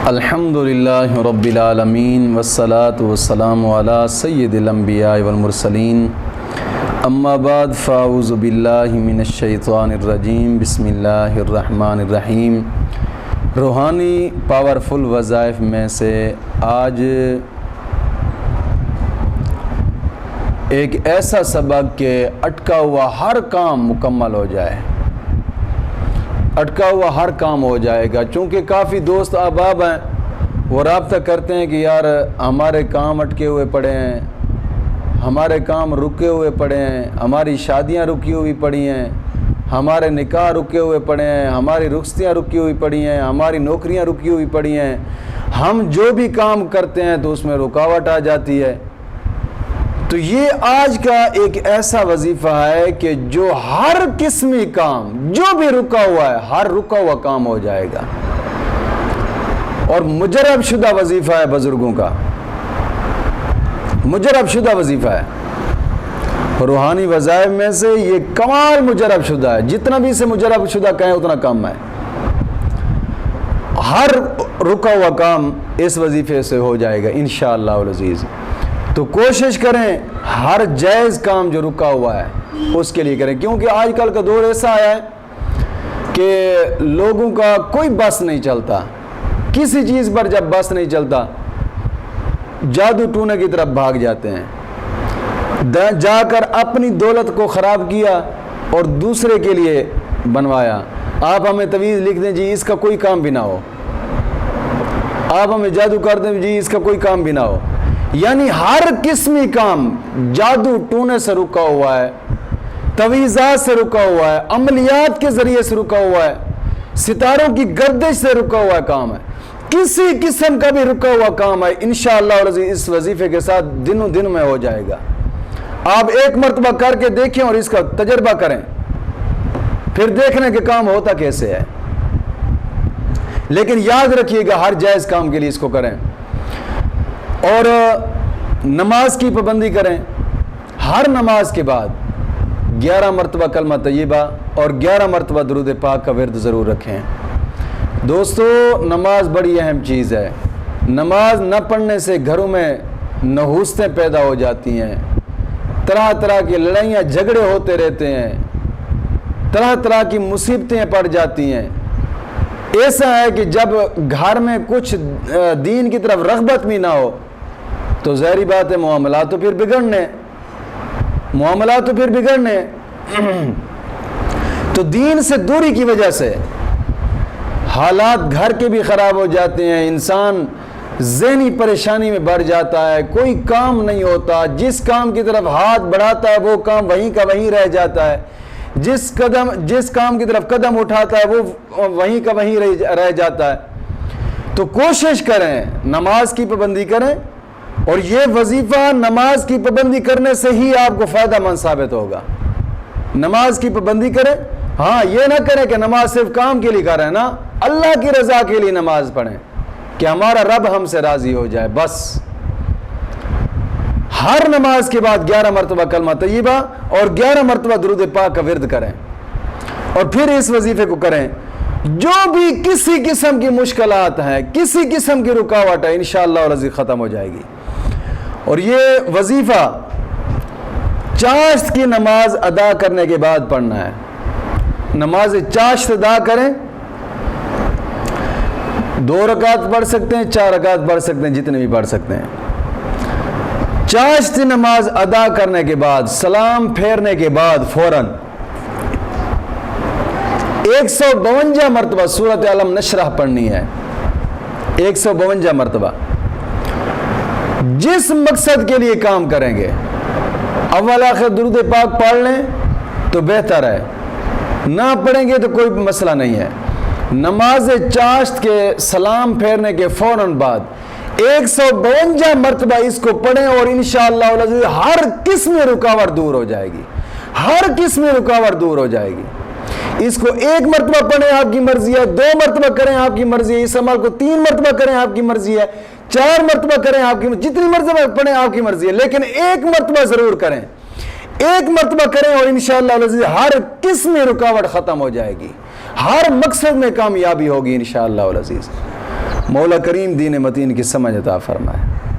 الحمدللہ رب العالمین والصلاة والسلام علی سید الانبیاء والمرسلین اما بعد فاعوذ باللہ من الشیطان الرجیم بسم اللہ الرحمن الرحیم۔ روحانی پاورفل وظائف میں سے آج ایک ایسا سبق کہ اٹکا ہوا ہر کام مکمل ہو جائے، اٹکا ہوا ہر کام ہو جائے گا۔ چونکہ کافی دوست احباب ہیں، وہ رابطہ کرتے ہیں کہ یار ہمارے کام اٹکے ہوئے پڑے ہیں، ہمارے کام رکے ہوئے پڑے ہیں، ہماری شادیاں رکی ہوئی پڑی ہیں، ہمارے نکاح رکے ہوئے پڑے ہیں، ہماری رخصتیاں رکی ہوئی پڑی ہیں، ہماری نوکریاں رکی ہوئی پڑی ہیں، ہم جو بھی کام کرتے ہیں تو اس میں رکاوٹ آ جاتی ہے۔ تو یہ آج کا ایک ایسا وظیفہ ہے کہ جو ہر قسمی کام جو بھی رکا ہوا ہے، ہر رکا ہوا کام ہو جائے گا، اور مجرب شدہ وظیفہ ہے بزرگوں کا، مجرب شدہ وظیفہ ہے۔ روحانی وظائف میں سے یہ کمال مجرب شدہ ہے، جتنا بھی اسے مجرب شدہ کہیں اتنا کم ہے۔ ہر رکا ہوا کام اس وظیفے سے ہو جائے گا انشاءاللہ العزیز۔ تو کوشش کریں ہر جائز کام جو رکا ہوا ہے اس کے لیے کریں، کیونکہ آج کل کا دور ایسا آیا ہے کہ لوگوں کا کوئی بس نہیں چلتا، کسی چیز پر جب بس نہیں چلتا جادو ٹونے کی طرف بھاگ جاتے ہیں، جا کر اپنی دولت کو خراب کیا اور دوسرے کے لیے بنوایا۔ آپ ہمیں تویز لکھ دیں جی اس کا کوئی کام بھی نہ ہو، آپ ہمیں جادو کر دیں جی اس کا کوئی کام بھی نہ ہو، یعنی ہر قسمی کام جادو ٹونے سے رکا ہوا ہے، تویزات سے رکا ہوا ہے، عملیات کے ذریعے سے رکا ہوا ہے، ستاروں کی گردش سے رکا ہوا کام ہے، کسی قسم کا بھی رکا ہوا کام ہے انشاءاللہ اس وظیفے کے ساتھ دنوں دن میں ہو جائے گا۔ آپ ایک مرتبہ کر کے دیکھیں اور اس کا تجربہ کریں، پھر دیکھنے کے کام ہوتا کیسے ہے۔ لیکن یاد رکھیے گا ہر جائز کام کے لیے اس کو کریں، اور نماز کی پابندی کریں۔ ہر نماز کے بعد 11 مرتبہ کلمہ طیبہ اور 11 مرتبہ درود پاک کا ورد ضرور رکھیں۔ دوستو نماز بڑی اہم چیز ہے، نماز نہ پڑھنے سے گھروں میں نحوستیں پیدا ہو جاتی ہیں، طرح طرح کی لڑائیاں جھگڑے ہوتے رہتے ہیں، طرح طرح کی مصیبتیں پڑ جاتی ہیں۔ ایسا ہے کہ جب گھر میں کچھ دین کی طرف رغبت بھی نہ ہو تو ظاہری بات ہے معاملات تو پھر بگڑنے تو دین سے دوری کی وجہ سے حالات گھر کے بھی خراب ہو جاتے ہیں، انسان ذہنی پریشانی میں بڑھ جاتا ہے، کوئی کام نہیں ہوتا، جس کام کی طرف ہاتھ بڑھاتا ہے وہ کام وہیں کا وہیں رہ جاتا ہے، جس کام کی طرف قدم اٹھاتا ہے وہ وہیں کا وہیں رہ جاتا ہے۔ تو کوشش کریں نماز کی پابندی کریں، اور یہ وظیفہ نماز کی پابندی کرنے سے ہی آپ کو فائدہ مند ثابت ہوگا۔ نماز کی پابندی کریں، ہاں یہ نہ کریں کہ نماز صرف کام کے لیے کر رہے ہیں نا، اللہ کی رضا کے لیے نماز پڑھیں کہ ہمارا رب ہم سے راضی ہو جائے بس۔ ہر نماز کے بعد 11 مرتبہ کلمہ طیبہ اور 11 مرتبہ درود پاک کا ورد کریں، اور پھر اس وظیفے کو کریں۔ جو بھی کسی قسم کی مشکلات ہیں، کسی قسم کی رکاوٹ ہے، انشاءاللہ العزیز ختم ہو جائے گی۔ اور یہ وظیفہ چاشت کی نماز ادا کرنے کے بعد پڑھنا ہے۔ نماز چاشت ادا کریں، 2 رکعت پڑھ سکتے ہیں، 4 رکعت پڑھ سکتے ہیں، جتنے بھی پڑھ سکتے ہیں۔ چاشت نماز ادا کرنے کے بعد سلام پھیرنے کے بعد فوراً 152 مرتبہ سورۃ علم نشرح پڑھنی ہے، 152 مرتبہ۔ جس مقصد کے لیے کام کریں گے اول آخر درود پاک پڑھ لیں تو بہتر ہے، نہ پڑھیں گے تو کوئی مسئلہ نہیں ہے۔ نماز چاشت کے سلام پھیرنے کے فوراً بعد 152 مرتبہ اس کو پڑھیں، اور انشاءاللہ العزیز ہر قسم رکاوٹ دور ہو جائے گی، ہر قسم رکاوٹ دور ہو جائے گی۔ اس کو 1 مرتبہ پڑھیں آپ کی مرضی ہے، 2 مرتبہ کریں آپ کی مرضی ہے، اس عمل کو 3 مرتبہ کریں آپ کی مرضی ہے، 4 مرتبہ کریں آپ کی مرضی، جتنی مرتبہ پڑھیں آپ کی مرضی ہے، لیکن 1 مرتبہ ضرور کریں، 1 مرتبہ کریں، اور انشاءاللہ العزیز ہر قسم رکاوٹ ختم ہو جائے گی، ہر مقصد میں کامیابی ہوگی انشاءاللہ العزیز۔ مولا کریم دین متین کی سمجھ عطا فرمائے.